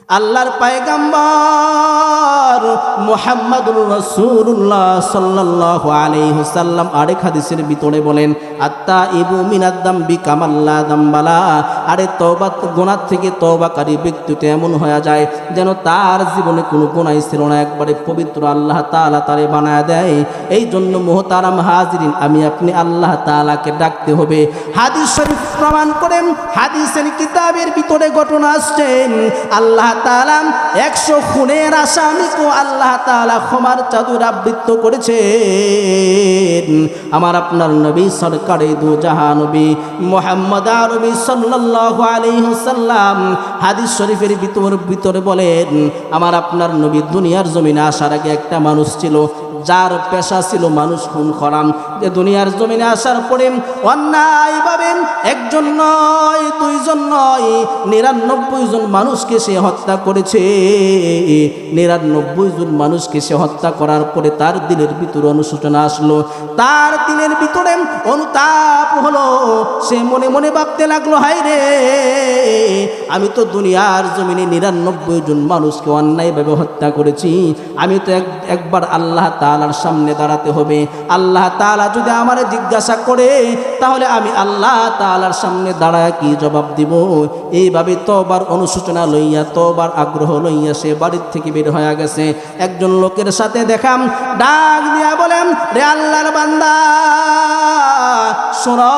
আল্লাহর পয়গম্বর মুহাম্মদুর রাসূলুল্লাহ সাল্লাল্লাহু আলাইহি ওয়াসাল্লাম আরেক হাদিসের ভিতরে বলেন, আত্তাইবু মিনাদ দামবি কামাল্লা দামবালা। আরে তওবা, গুনাহ থেকে তওবাকারী ব্যক্তিতে এমন হয়ে যায় যেন তার জীবনে কোনো গুনাহই ছিল না, একবারে পবিত্র আল্লাহ তাআলা তারে বানায় দেয়। এই জন্য মুহতারাম হাজিরিন, আমি আপনি আল্লাহ তাআলাকে ডাকতে হবে। হাদিস শরীফ প্রমাণ করেন, হাদিসের কিতাবের ভিতরে ঘটনা আসছে, আল্লাহ তাআলা 100 খুনের আসামিকে আল্লাহ তাআলা ক্ষমার চাদর আবৃত করেছেন। আমার আপনার নবী সরকারে দু জাহান নবী মুহাম্মদ আরবি সাল্লাল্লাহু আলাইহি ওয়াসাল্লাম হাদিস শরীফের ভিতরে বলেন, আমার আপনার নবী দুনিয়ার জমিনে আসার আগে একটা মানুষ ছিল যার পেশা ছিল মানুষ খুন করা। যে দুনিয়ার জমিনে আসার পরে অন্যায়ভাবে একজন নয়, দুইজন নয়, 99 জন মানুষকে সে হত্যা করেছে। 99 জন মানুষকে সে হত্যা করার পরে তার দিলের ভিতরে অনুশোচনা আসলো, তার দিলের ভিতরে অনুতাপ হলো। সে মনে মনে ভাবতে লাগলো, হায় রে, আমি তো দুনিয়ার জমিনে 99 জন মানুষকে অন্যায়ভাবে হত্যা করেছি। আমি তো একবার আল্লাহ তাআলার সামনে দাঁড়াতে হবে। আল্লাহ তাআলা যদি আমারে জিজ্ঞাসা করে, তাহলে আমি আল্লাহ তাআলার সামনে দাঁড়ায় কি জবাব দিব? এইভাবে তওবার অনুশোচনা লইয়া, তওবার আগ্রহ লইয়া সে বাড়ির থেকে বের হয়ে গেছে। একজন লোকের সাথে দেখাম, ডাক দিয়া বলেন, রে আল্লাহর বান্দা, শোনো,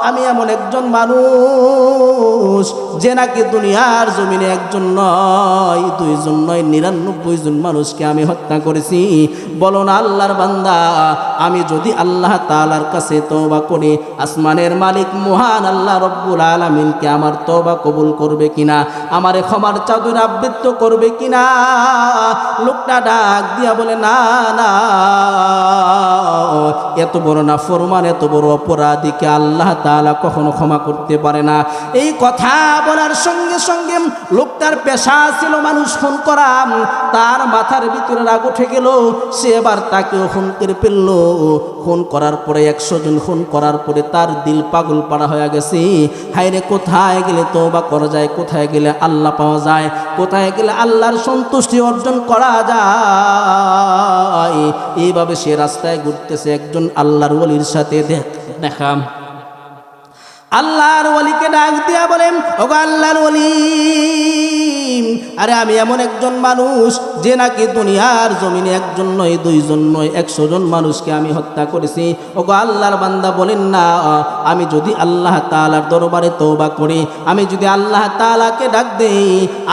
আমি এমন একজন মানুষ যে নাকি দুনিয়ার জমিনে একজন নয়, দুইজন নয়, 99 জন মানুষকে আমি হত্যা করেছি। বলো না আল্লাহর বান্দা, আমি যদি আল্লাহ তাআলার কাছে তওবা করি, আসমানের মালিক মহান আল্লাহ রব্বুল আলামিনকে আমার তওবা কবুল করবে কিনা, আমারে ক্ষমার চাদর আবৃত করবে কিনা? লোকটা ডাক দিয়া বলে, না না, এত বড় নাফরমান, এত বড় অপরাধীকে আল্লাহ তাআলা কখনো ক্ষমা করতে পারে না। এই কথা বলার সঙ্গে সঙ্গে লোকটার পেশা ছিল মানুষ খুন করা, তার মাথার ভিতরে রাগ উঠে গেল। সে এবার তাকেও খুন করে ফেলল। খুন করার পরে 100 জন খুন করার পরে তার দিল পাগল পাড়া হয়ে গেছে। হায়রে, কোথায় গেলে তওবা করা যায়, কোথায় গেলে আল্লাহ পাওয়া যায়, কোথায় গেলে আল্লাহর সন্তুষ্টি অর্জন করা যায়। এইভাবে সে রাস্তায় ঘুরতেছে, একজন আল্লাহর ওলির সাথে দেখা। আল্লাহর ওলিকে ডাক দিয়া বলেন, ওগো আল্লাহর ওলি, আরে আমি এমন একজন মানুষ যে নাকি দুনিয়ার জমিনে একজন নয়, দুইজন নয়, 100 জন মানুষকে আমি হত্যা করেছি। ওগো আল্লাহর বান্দা, বলেন না, আমি যদি আল্লাহ তাআলার দরবারে তওবা করি, আমি যদি আল্লাহ তাআলাকে ডাক দেই,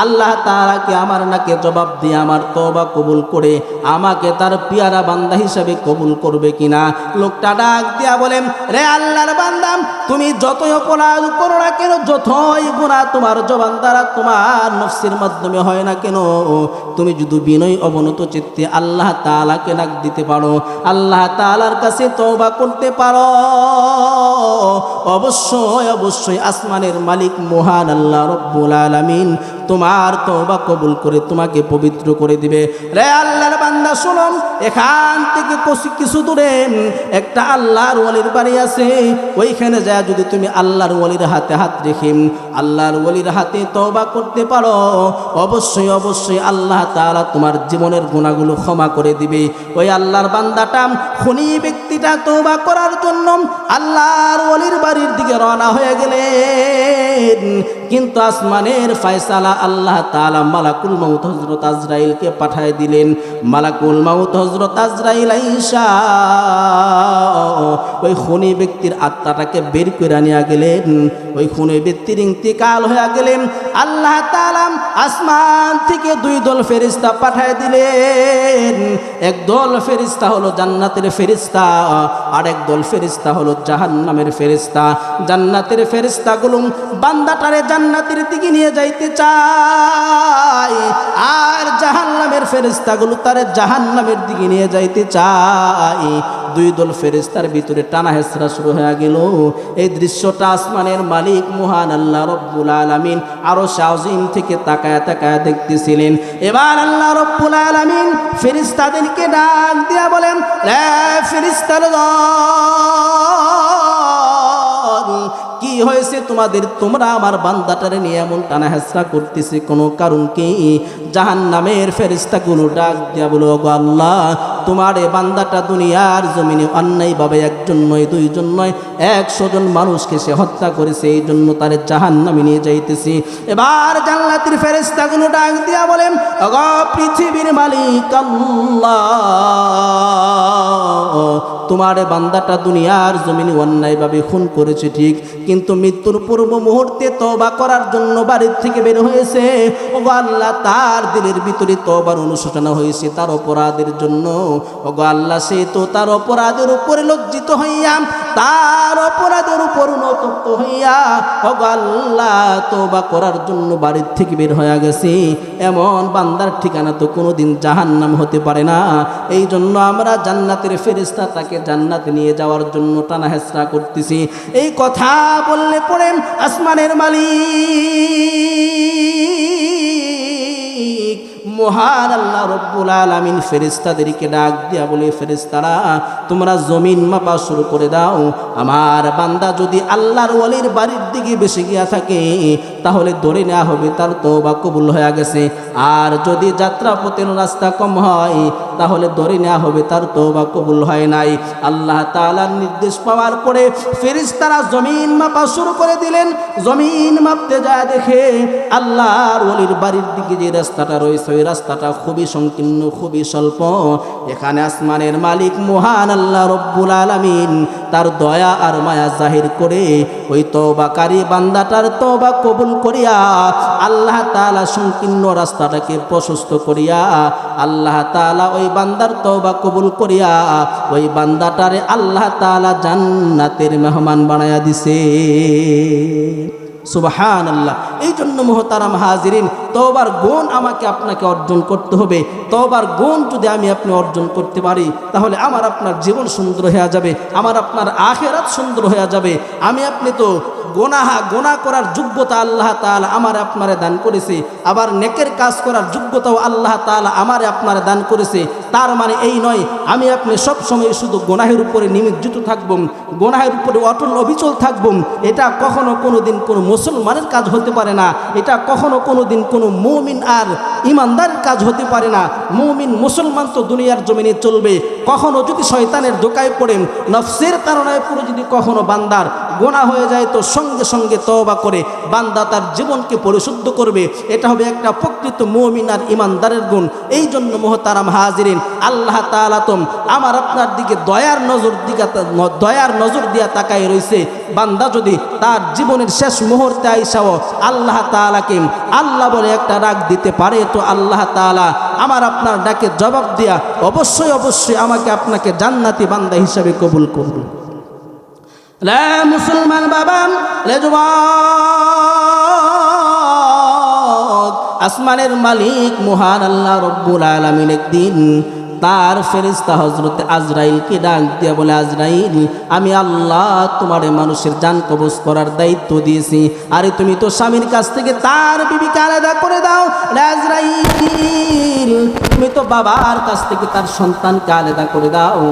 আল্লাহ তাআলাকে আমার নাকে জবাব দিয়ে আমার তওবা কবুল করে আমাকে তার পিয়ারা বান্দা হিসাবে কবুল করবে কিনা? লোকটা ডাক দিয়া বলেন, রে আল্লাহর বান্দা, তুমি যতই অপরাধ করো না কেন, যতই গুনাহ তোমার জবান দ্বারা, তোমার নফসের মাধ্যমে হয় না কেন, তুমি যদি বিনয় অবনত চিত্তে আল্লাহ তাআলাকে ডাক দিতে পারো, আল্লাহ তাআলার কাছে তওবা করতে পারো, অবশ্যই অবশ্যই আসমানের মালিক মহান আল্লাহ রব্বুল আলামিন তোমার তওবা কবুল করে তোমাকে পবিত্র করে দিবে। রে আল্লাহর বান্দা, শোনো, এখান থেকে কিছু দূরে একটা আল্লাহর ওলির বাড়ি আছে। ওইখানে যায় যদি তুমি আল্লাহর ওলির হাতে হাত রেখে আল্লাহর ওলির হাতে তওবা করতে পারো, অবশ্যই অবশ্যই আল্লাহ তাআলা তোমার জীবনের গুনাহগুলো ক্ষমা করে দিবে। ওই আল্লাহর বান্দাটা, খুনি ব্যক্তিটা তওবা করার জন্য আল্লাহর ওলির বাড়ির দিকে রওনা হয়ে গেলেন। কিন্তু আসমানের ফয়সালা আল্লাহ তাআলা মালাকুল মাউত হযরত আজরাইলকে পাঠিয়ে দিলেন। মালাকুল মাউত হযরত আজরাইল আইসা ওই খুনি ব্যক্তির আত্মাটাকে বের করে নিয়ে গেলেন। ওই খুনি ব্যক্তির ইন্তিকাল হয়ে গেলেন। আল্লাহ তাআলা আসমান থেকে 2 দল ফেরেশতা পাঠিয়ে দিলেন। এক দল ফেরেশতা হলো জান্নাতের ফেরেশতা, আর এক দল ফেরেশতা হলো জাহান্নামের ফেরেশতা। জান্নাতের ফেরেশতাগুলো বান্দাটারে জান্নাতের দিকে নিয়ে যাইতে চায়, আর জাহান্নামের ফেরেশতাগুলো তারে জাহান্নামের দিকে নিয়ে যাইতে চায়। 2 দল ফেরেশতার ভিতরে টানা হেঁচড়া শুরু হয়ে গেল। এই দৃশ্যটা আসমানের মালিক মহান আল্লাহ রব্বুল আলামিন আরশ আজিম থেকে তাকায়া তাকায়া দেখতেছিলেন। এবার আল্লাহ রব্বুল আলামিন ফেরেশতাদেরকে ডাক দিয়া বলেন, রে ফেরেশতার দল, কি হয়েছে তোমাদের? তোমরা আমার বান্দাটারে নিয়ে এমন টানা হেঁচড়া করতেছে, কোনো কারণ কি? জাহান্নামের ফেরেশতাগুলো ডাক দিয়া বলো, ওগো আল্লাহ, তোমার এ বান্দাটা দুনিয়ার জমিনে অন্যায়ভাবে একজন নয়, দুইজন নয়, 100 জন মানুষকে সে হত্যা করেছে, এই জন্য তার জাহান্নামে নিয়ে যাইতেছি। এবার জান্নাতের ফেরেশতাগুলো ডাক দিয়া বলেন, ওগো পৃথিবীর মালিক আল্লাহ, তোমার বান্দাটা দুনিয়ার জমিনে অন্যায়ভাবে খুন করেছে ঠিক, কিন্তু মৃত্যুর পূর্ব মুহূর্তে তওবা করার জন্য বাড়ির থেকে বের হয়েছে। ওগো আল্লাহ, তার দিলের ভিতরে তওবার অনুশোচনা হয়েছে তার অপরাধের জন্য। ওগো আল্লাহ, সে তো তার অপরাধের উপরে লজ্জিত হইয়া, তার অপরাধের উপর অনুতপ্ত হইয়া ওগো আল্লাহ তওবা করার জন্য বাড়ির থেকে বের হয়ে গেছে। এমন বান্দার ঠিকানা তো কোনোদিন জাহান্নাম হতে পারে না। এই জন্য আমরা জান্নাতের ফেরেশতা তাকে জান্নাতে নিয়ে যাওয়ার জন্য টানা হেঁচড়া করতেছি। এই কথা বললে পরে আসমানের মালিক মহান আল্লাহ রব্বুল আলামিন ফেরেশতাদেরকে ডাক দিয়া বলে, ফেরেশতারা তোমরা জমিন মাপা শুরু করে দাও। আমার বান্দা যদি আল্লাহর ওয়ালির বাড়ির দিকে বেশি গিয়া থাকে তাহলে ধরে নেওয়া হবে তার তওবা কবুল হয়ে গেছে, আর যদি যাত্রাপথের রাস্তা কম হয় তাহলে ধরে নেওয়া হবে তার তওবা কবুল হয় নাই। আল্লাহ তাআলার নির্দেশ পাওয়ার পরে ফেরেশতারা জমিন মাপা শুরু করে দিলেন। জমিন মাপতে যায় দেখে আল্লাহর ওয়ালির বাড়ির দিকে যে রাস্তাটা রয়েছে ওই রাস্তাটা খুবই সংকীর্ণ, খুবই স্বল্প। এখানে আসমানের মালিক মহান আল্লাহ রব্বুল আলামিন তার দয়া আর মায়া জাহির করে ওই তওবাকারী বান্দাটার তওবা কবুল করিয়া আল্লাহ তাআলা সংকীর্ণ রাস্তাটাকে প্রশস্ত করিয়া আল্লাহ তাআলা ওই বান্দার তওবা কবুল করিয়া ওই বান্দাটারে আল্লাহ তাআলা জান্নাতের মেহমান বানায়া দিছে। সুবহানাল্লাহ। এই জন্য মুহতারাম হাজিরিন, তওবার গুণ আমাকে আপনাকে অর্জন করতে হবে। তওবার গুণ যদি আমি আপনি অর্জন করতে পারি তাহলে আমার আপনার জীবন সুন্দর হয়ে যাবে, আমার আপনার আখিরাত সুন্দর হয়ে যাবে। আমি আপনি তো গোনা করার যোগ্যতা আল্লাহ তাআলা আমার আপনারে দান করেছে, আবার নেকের কাজ করার যোগ্যতাও আল্লাহ তাআলা আমারে আপনারে দান করেছে। তার মানে এই নয় আমি আপনি সব সময় শুধু গোনাহের উপরে নিমজ্জিত থাকব, গোনাহের উপরে অটল অবিচল থাকব। এটা কখনো কোনো দিন কোনো মুসলমানের কাজ হতে পারে না, এটা কখনো কোনো দিন কোনো মুমিন আর ইমানদারের কাজ হতে পারে না। মুমিন মুসলমান তো দুনিয়ার জমিনে চলবে। কখনো যদি শয়তানের ধোঁকায় পড়ে নফসের তাড়নায় পড়ে যদি কখনো বান্দার গোনা হয়ে যায় তো সঙ্গে সঙ্গে তওবা করে বান্দা তার জীবনকে পরিশুদ্ধ করবে। এটা হবে একটা প্রকৃত মুমিন আর ইমানদারের গুণ। এই জন্য মুহতারাম হাজিরিন, আল্লাহ তাআলা তো আমার আপনার দিকে দয়ার নজর দিয়া তাকায় রয়েছে। বান্দা যদি তার জীবনের শেষ মুহূর্তে আইসাও আল্লাহ তাআলাকে আল্লাহ বলে একটা ডাক দিতে পারে তো আল্লাহ তাআলা আমার আপনার ডাকে জবাব দিয়া অবশ্যই অবশ্যই আমাকে আপনাকে জান্নাতি বান্দা হিসাবে কবুল করবে। রে মুসলমান বাবা, রে যুবক, আসমানের মালিক মহান আল্লাহ রব্বুল আলামিন একদিন তার ফেরেশতা হযরতে আজরাইলকে ডাক দিয়া বলে, আজরাইল, আমি আল্লাহ তোমার মানুষের জান কবজ করার দায়িত্ব দিয়েছি, আরে তুমি তো স্বামীর কাছ থেকে তার বিবিকে আলাদা করে দাও। আজরাইল, তুমি তো বাবার কাছ থেকে তার সন্তানকে আলাদা করে দাও।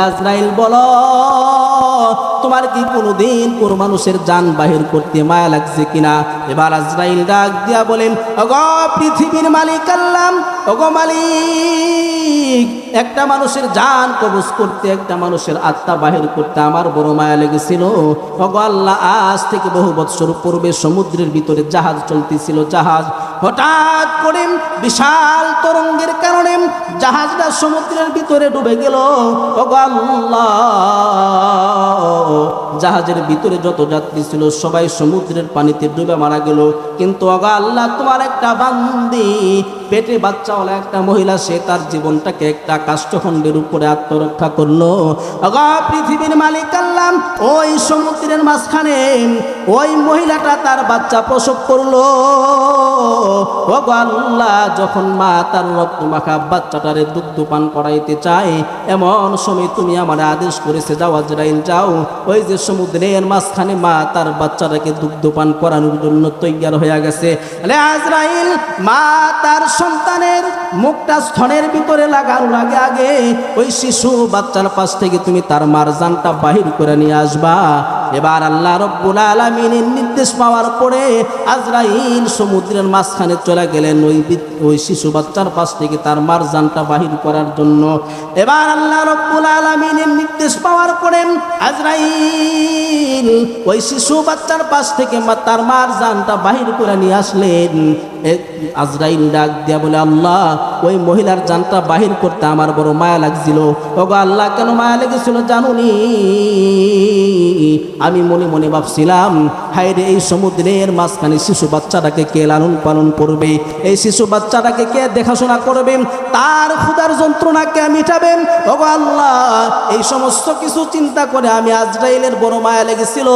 আজরাইল, বলো তোমার কি কোনোদিন কোনো মানুষের জান বাহির করতে মায়া লাগছে কিনা? এবার আজরাইল ডাক দিয়া বলেন, ওগো পৃথিবীর মালিক আল্লাহ, ওগো মালিক, একটা মানুষের জান কবজ করতে, একটা মানুষের আত্মা বাহির করতে আমার বড় মায়া লেগেছিল। ওগো আল্লাহ, আজ থেকে বহু বৎসর পূর্বে সমুদ্রের ভিতরে জাহাজ চলতেছিল। জাহাজ হঠাৎ করে বিশাল তরঙ্গের কারণে জাহাজটা সমুদ্রের ভিতরে ডুবে গেল। ওগো আল্লাহ, জাহাজের ভিতরে যত যাত্রী ছিল সবাই সমুদ্রের পানিতে ডুবে মারা গেল। কিন্তু ওগো আল্লাহ, তোমার একটা বান্দি, পেটে বাচ্চাওয়ালা একটা মহিলা, সে তার জীবনটাকে একটা কাষ্ঠখণ্ডের উপরে আত্মরক্ষা করলো। ওগো পৃথিবীর মালিক আল্লাহ, ওই সমুদ্রের মাঝখানে ওই মহিলাটা তার বাচ্চা প্রসব করলো। ওগো আল্লাহ, যখন মা তার রক্ত মাখা বাচ্চাটারে দুগ্ধ পান করাইতে চায়, এমন সময় তুমি আমার আদেশ করেছে যাও আজরাইল যাও, ওই যে সমুদ্রের মাঝখানে মা তার বাচ্চাটাকে দুগ্ধ পান করানোর জন্য তৈয়ার হয়ে গেছে। আজরাইল মা তার সন্তানের মুখটা স্থনের ভিতরে লাগানোর আগে আগে ওই শিশু বাচ্চার পাশ থেকে তুমি তার মার জানটা বাহির করে নিয়ে আসবা। এবার আল্লাহ রব্বুল আলামিনের নির্দেশ পাওয়ার পরে আজরাইল সমুদ্রের মাঝখানে চলে গেলেন ওই শিশু বাচ্চার পাশ থেকে তার মার জানটা বাহির করার জন্য। এবার আল্লাহ রব্বুল আলামিনের নির্দেশ পাওয়ার পরে আজরাইল ওই শিশু বাচ্চার পাশ থেকে তার মার জানটা বাহির করে নিয়ে আসলেন। আজরাইল ডাক দিয়া বলে, আল্লাহ ওই মহিলার জানটা বাহির করতে আমার বড় মায়া লাগছিল। ওগো আল্লাহ, কেন মায়া লেগেছিল জানুনি? আমি মনে মনে ভাবছিলাম, হায়রে এই সমুদ্রের মাঝখানে শিশু বাচ্চাটাকে কে লালন পালন করবে, এই শিশু বাচ্চাটাকে কে দেখাশোনা করবে, তার ক্ষুধার যন্ত্রণা কে মিটাবেন? ওগো আল্লাহ, এই সমস্ত কিছু চিন্তা করে আমি আজরাইলের বড় মায়া লেগেছিল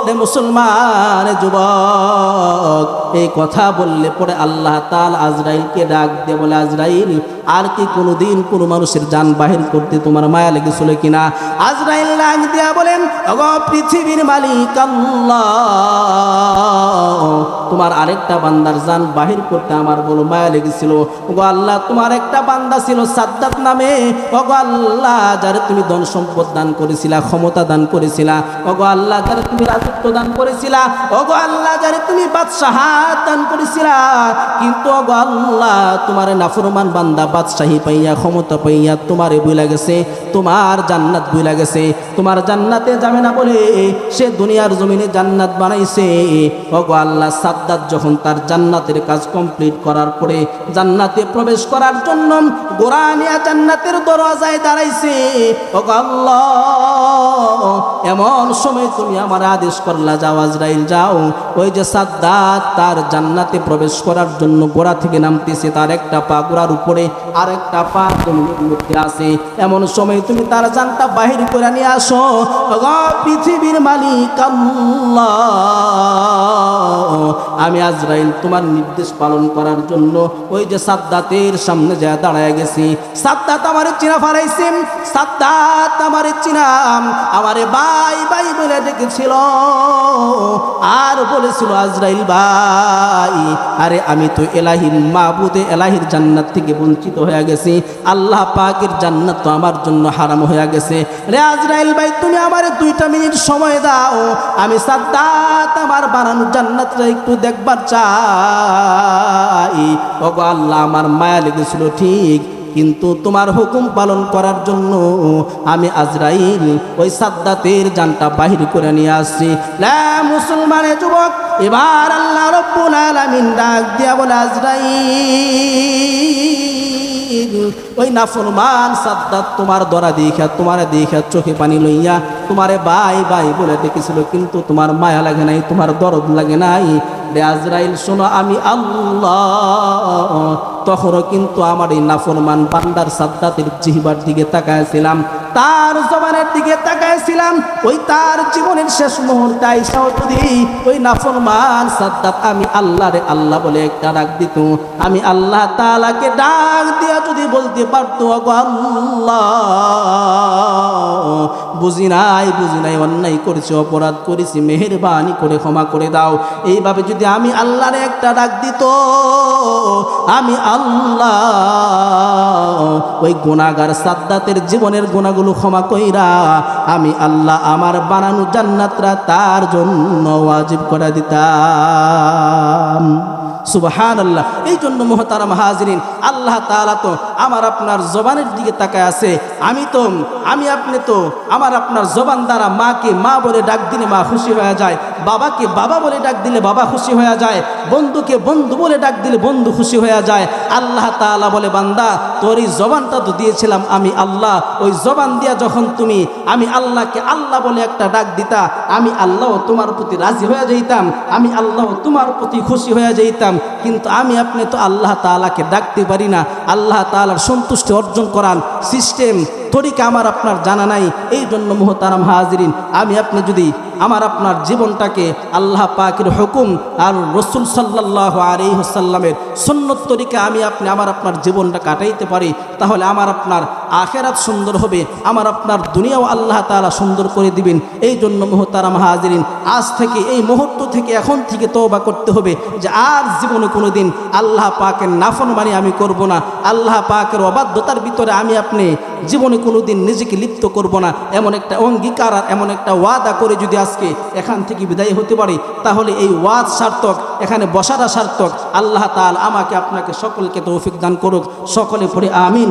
রে মুসলমান যুবক। এই কথা বললে পরে আল্লাহ তাআলা আজরাইলকে ডাক দিয়ে বলে, আজরাইল আর কি কোনোদিন কোনো মানুষের জান বাহির করতে তোমার মায়া লেগেছিল কিনা? আজরাইল ডাক দিয়া বলেন, ওগো পৃথিবীর মালিক আল্লাহ, তোমার আরেকটা বান্দার জান বাহির করতে আমার বড় মায়া লেগেছিল। ওগো আল্লাহ, তোমার একটা বান্দা ছিল সাদ্দাত নামে, ওগো আল্লাহ যারে তুমি ধন সম্পদ দান করেছিলা, ক্ষমতা দান করেছিলা, ওগো আল্লাহ যারে তুমি রাজত্ব দান করেছিলা, ওগো আল্লাহ যারে তুমি বাদশাহাত দান করেছিলা, কিন্তু ওগো আল্লাহ তোমার নাফরমান বান্দা বাদশাহী পাইয়া ক্ষমতা পাইয়া তোমারে ভুলে গেছে, তোমার জান্নাত ভুলে গেছে, তোমার জান্নাতে যাবে না বলে সে দুনিয়ার জমিনে জান্নাত বানাইছে। ওগো আল্লাহ, সাদ্দাত যখন তার জান্নাতের কাজ কমপ্লিট করার পরে জান্নাতে প্রবেশ করার জন্য গোরা নিয়া জান্নাতের দরওয়াজায় দাঁড়াইছে, ওগো আল্লাহ এমন সময় তুমি আমার আদেশ করলা, যাও আজরাইল যাও, ওই যে সাদ্দাত তার জান্নাতে প্রবেশ করার জন্য গোড়া থেকে নামতেছে, তার একটা পা গোড়ার উপরে আর একটা পা জমিনের মধ্যে আছে, এমন সময় তুমি তার জানটা বাহির করে নিয়ে আসো। ওগো পৃথিবীর মালিক আল্লাহ, আমি আজরাইল তোমার নির্দেশ পালন করার জন্য ওই যে সাদ্দাতের সামনে যা দাঁড়ায় গেছি। সাদ্দাত আমারে চিনা ফারাইছেন, সাদ্দাত আমারে চিনাম, আমারে ভাই ভাই বলে ডেকেছিল আর বলেছিল, আজরাইল ভাই, আরে আমি তো এলাহির মাবুদে এলাহির জান্নাত থেকে বঞ্চিত হয়ে গেছি, আল্লাহ পাকের জান্নাত তো আমার জন্য হারাম হয়ে গেছে। রে আজরাইল ভাই, তুমি আমারে 2টা মিনিট সময় দাও, আমি সাদ্দাত আমার বানানো জান্নাতটা একটু দেখবার চাই। ওগো আল্লাহ, আমার মায়া লেগেছিল ঠিক, কিন্তু তোমার হুকুম পালন করার জন্য আমি আজরাইল ওই সাদ্দাতের জানটা বাহির করে নিয়ে আসছি। লা মুসলমানের যুবক, এবার আল্লাহ রব্বুল আলামিন ডাক দিয়া বলে, আজরাইল ওই নাফরমান সাদ্দাত তোমার দরা দেখা তোমার দেখা চোখে পানি লইয়া তোমারে ভাই ভাই বলে ডেকেছিল, কিন্তু তোমার মায়া লাগে নাই, তোমার দরদ লাগে নাই। রে আজরাইল শোনো, আমি আল্লাহ তখনও কিন্তু আমার এই নাফরমান বান্দার সাদ্দাতের জিহ্বার দিকে তাকাইছিলাম, তার জবানের দিকে তাকাইছিলাম, ওই তার জীবনের শেষ মুহূর্তে আইসাও যদি ওই নাফরমান সাদ্দাত আমি আল্লাহ রে আল্লাহ বলে একটা ডাক দিত, আমি আল্লাহ তাআলাকে ডাক দিয়া যদি বলতে পারতো, ওগো আল্লাহ বুঝি নাই অন্যায় করেছি, অপরাধ করেছি, মেহেরবানি করে ক্ষমা করে দাও, এইভাবে যদি আমি আল্লাহরে একটা ডাক দিত, আমি আল্লাহ ওই গুনাহগার সাদ্দাতের জীবনের গুনাহগুলো ক্ষমা কইরা আমি আল্লাহ আমার বানানো জান্নাতরা তার জন্য ওয়াজিব করে দিতাম। সুবহানাল্লাহ। এই জন্য মুহতারাম হাজিরিন, আল্লাহ তাআলা তো আমার আপনার জবানের দিকে তাকায় আছে। আমি আপনি তো আমার আপনার জবান দ্বারা মাকে মা বলে ডাক দিলে মা খুশি হয়ে যায়, বাবাকে বাবা বলে ডাক দিলে বাবা খুশি হয়ে যায়, বন্ধুকে বন্ধু বলে ডাক দিলে বন্ধু খুশি হয়ে যায়। আল্লাহ তাআলা বলে, বান্দা তোর এই জবানটা তো দিয়েছিলাম আমি আল্লাহ, ওই জবান দিয়া যখন তুমি আমি আল্লাহকে আল্লাহ বলে একটা ডাক দিতা, আমি আল্লাহ তোমার প্রতি রাজি হয়ে যাইতাম, আমি আল্লাহ তোমার প্রতি খুশি হয়ে যাইতাম। কিন্তু আমি আপনি তো আল্লাহ তাআলাকে ডাকতে পারি না। আল্লাহ তাআলার সন্তুষ্টি অর্জন করার সিস্টেম তরিকা আমার আপনার জানা নাই। এই জন্য মুহতারাম হাজিরিন, আমি আপনি যদি আমার আপনার জীবনটাকে আল্লাহ পাকের হুকুম আর রসুল সাল্লাল্লাহু আলাইহি ওয়াসাল্লামের সুন্নত তরিকা আমি আপনি আমার আপনার জীবনটা কাটাইতে পারি, তাহলে আমার আপনার আখিরাত সুন্দর হবে, আমার আপনার দুনিয়াও আল্লাহ তাআলা সুন্দর করে দিবেন। এই জন্য মুহতারাম হাজিরিন, আজ থেকে এই মুহূর্ত থেকে এখন থেকে তওবা করতে হবে যে আর জীবনে কোনো দিন আল্লাহ পাকের নাফরমানি আমি করব না, আল্লাহ পাকের অবাধ্যতার ভিতরে আমি আপনি জীবনে কোনো দিন নিজেকে লিপ্ত করব না। এমন একটা অঙ্গীকার আর এমন একটা ওয়াদা করে যদি আজকে এখান থেকে বিদায় হতে পারি, তাহলে এই ওয়াদ সার্থক, এখানে বসাটা সার্থক। আল্লাহ তাআলা আমাকে আপনাকে সকলকে তৌফিক দান করুক। সকলে পড়ে আমিন।